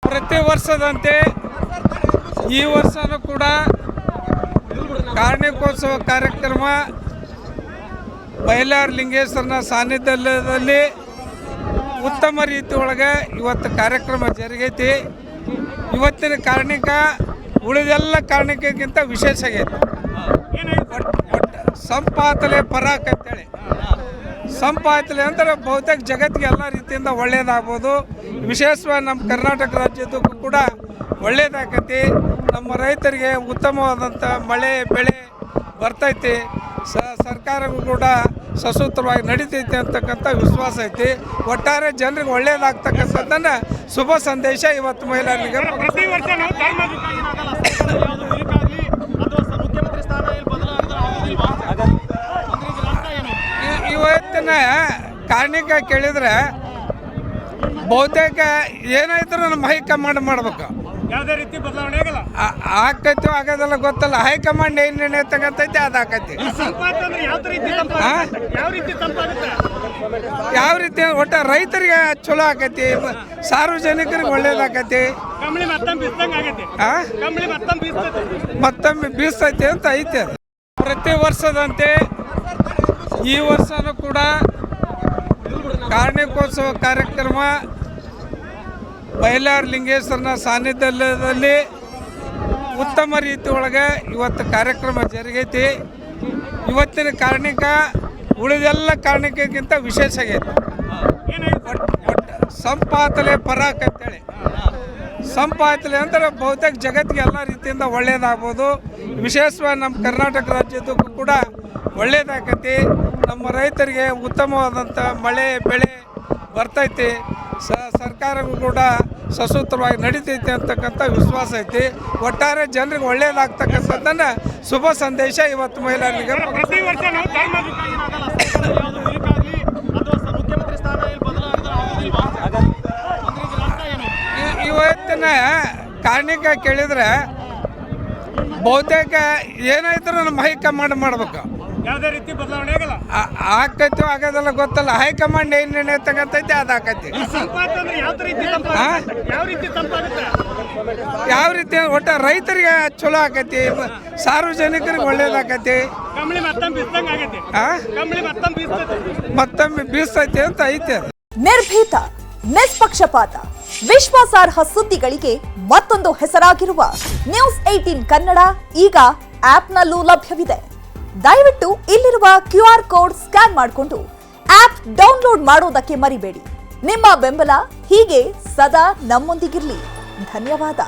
ಪ್ರತಿ ವರ್ಷದಂತೆ ಈ ವರ್ಷನೂ ಕೂಡ ಕಾರ್ಣಿಕೋತ್ಸವ ಕಾರ್ಯಕ್ರಮ ಬಯಲಾರ್ ಲಿಂಗೇಶ್ವರನ ಸಾನ್ನಿಧ್ಯದಲ್ಲಿ ಉತ್ತಮ ರೀತಿ ಒಳಗೆ ಇವತ್ತು ಕಾರ್ಯಕ್ರಮ ಜರುಗೈತಿ. ಇವತ್ತಿನ ಕಾರ್ಣಿಕ ಉಳಿದೆಲ್ಲ ಕಾರ್ಣಿಕಕ್ಕಿಂತ ವಿಶೇಷ ಆಗೈತಿ. ಸಂಪಾತಲೆ ಪರಾಕ್ ಅಂತೇಳಿ ಸಂಪಾತಲೆ ಅಂದ್ರೆ ಬಹುತೇಕ ಜಗತ್ತಿಗೆ ಎಲ್ಲ ರೀತಿಯಿಂದ ಒಳ್ಳೆಯದಾಗ್ಬೋದು. ವಿಶೇಷವಾಗಿ ನಮ್ಮ ಕರ್ನಾಟಕ ರಾಜ್ಯದಕ್ಕೂ ಕೂಡ ಒಳ್ಳೆಯದಾಗೈತಿ. ನಮ್ಮ ರೈತರಿಗೆ ಉತ್ತಮವಾದಂಥ ಮಳೆ ಬೆಳೆ ಬರ್ತೈತಿ. ಸರ್ಕಾರಕ್ಕೂ ಕೂಡ ಸಸೂತ್ರವಾಗಿ ನಡೀತೈತಿ ಅಂತಕ್ಕಂಥ ವಿಶ್ವಾಸ ಐತಿ. ಒಟ್ಟಾರೆ ಜನರಿಗೆ ಒಳ್ಳೆಯದಾಗ್ತಕ್ಕಂಥದ್ದನ್ನು ಶುಭ ಸಂದೇಶ ಇವತ್ತು ಮಹಿಳೆಯರಿಗೆ. ಇವತ್ತಿನ ಕಾರ್ಣಿಕ ಕೇಳಿದ್ರೆ ಬಹುತೇಕ ಏನಾಯ್ತು ನಮ್ಮ ಹೈಕಮಾಂಡ್ ಮಾಡ್ಬೇಕು. ಯಾವುದೇ ರೀತಿ ಬದಲಾವಣೆ ಆಗಲ್ಲ. ಆಕೈತಿ ಆಗೋದೆಲ್ಲ ಗೊತ್ತಲ್ಲ. ಹೈಕಮಾಂಡ್ ಏನು ನಿರ್ಣಯ ತಗಂತೈತಿ ಅದು ಆಕೈತಿ. ಯಾವ ರೀತಿ ಒಟ್ಟ ರೈತರಿಗೆ ಚಲೋ ಆಕೈತಿ, ಸಾರ್ವಜನಿಕರಿಗೆ ಒಳ್ಳೇದಾಕೈತಿ. ಮತ್ತೊಮ್ಮೆ ಬೀಸ್ತೈತಿ ಅಂತ ಐತೆ. ಪ್ರತಿ ವರ್ಷದಂತೆ ಈ ವರ್ಷನೂ ಕೂಡ ಕಾರ್ಣಿಕೋತ್ಸವ ಕಾರ್ಯಕ್ರಮ ಬಯಲಾರ್ ಲಿಂಗೇಶ್ವರನ ಸಾನ್ನಿಧ್ಯದಲ್ಲಿ ಉತ್ತಮ ರೀತಿ ಒಳಗೆ ಇವತ್ತು ಕಾರ್ಯಕ್ರಮ ಜರುಗೈತಿ. ಇವತ್ತಿನ ಕಾರ್ಣಿಕ ಉಳಿದೆಲ್ಲ ಕಾರ್ಣಿಕಕ್ಕಿಂತ ವಿಶೇಷ ಆಗೈತಿ. ಸಂಪಾತಲೆ ಪರಾಕ್ ಅಂತೇಳಿ ಸಂಪಾತಲೆ ಅಂದ್ರೆ ಬಹುತೇಕ ಜಗತ್ತಿಗೆ ಎಲ್ಲ ರೀತಿಯಿಂದ ಒಳ್ಳೆಯದಾಗ್ಬೋದು. ವಿಶೇಷವಾಗಿ ನಮ್ಮ ಕರ್ನಾಟಕ ರಾಜ್ಯದಕ್ಕೂ ಕೂಡ ಒಳ್ಳೆಯದಾಗೈತಿ. ನಮ್ಮ ರೈತರಿಗೆ ಉತ್ತಮವಾದಂಥ ಮಳೆ ಬೆಳೆ ಬರ್ತೈತಿ. ಸರ್ಕಾರಕ್ಕೂ ಕೂಡ ಸಸೂತ್ರವಾಗಿ ನಡೀತೈತಿ ಅಂತಕ್ಕಂಥ ವಿಶ್ವಾಸ ಐತಿ. ಒಟ್ಟಾರೆ ಜನರಿಗೆ ಒಳ್ಳೆಯದಾಗ್ತಕ್ಕಂಥದ್ದನ್ನು ಶುಭ ಸಂದೇಶ ಇವತ್ತು ಮಹಿಳೆಯರಿಗೆ. ಇವತ್ತಿನ ಕಾರ್ಣಿಕ ಕೇಳಿದ್ರೆ ಬಹುತೇಕ ಏನಾಯ್ತು ನಮ್ಮ ಹೈಕಮಾಂಡ್ ಮಾಡ್ಬೇಕು. ಯಾವುದೇ ರೀತಿ ಬದಲಾವಣೆ ಆಗಲ್ಲ. ಆಕೈತಿ ಆಗೋದೆಲ್ಲ ಗೊತ್ತಲ್ಲ. ಹೈಕಮಾಂಡ್ ಏನು ನಿರ್ಣಯ ತಗಂತೈತಿ ಅದು ಆಕೈತಿ. ಯಾವ ರೀತಿ ಒಟ್ಟ ರೈತರಿಗೆ ಚಲೋ ಆಕೈತಿ, ಸಾರ್ವಜನಿಕರಿಗೆ ಒಳ್ಳೇದಾಕೈತಿ. ಮತ್ತೊಮ್ಮೆ ಬೀಸ್ತೈತಿ ಅಂತ ಐತೆ. ನಿರ್ಭೀತ, ನಿಷ್ಪಕ್ಷಪಾತ, ವಿಶ್ವಾಸಾರ್ಹ ಸುದ್ದಿಗಳಿಗೆ ಮತ್ತೊಂದು ಹೆಸರಾಗಿರುವ ನ್ಯೂಸ್ 18 ಕನ್ನಡ ಈಗ ಆಪ್ನಲ್ಲೂ ಲಭ್ಯವಿದೆ. ದಯವಿಟ್ಟು ಇಲ್ಲಿರುವ QR ಕೋಡ್ ಸ್ಕ್ಯಾನ್ ಮಾಡಿಕೊಂಡು ಆಪ್ ಡೌನ್ಲೋಡ್ ಮಾಡೋದಕ್ಕೆ ಮರಿಬೇಡಿ. ನಿಮ್ಮ ಬೆಂಬಲ ಹೀಗೆ ಸದಾ ನಮ್ಮೊಂದಿಗಿರಲಿ. ಧನ್ಯವಾದ.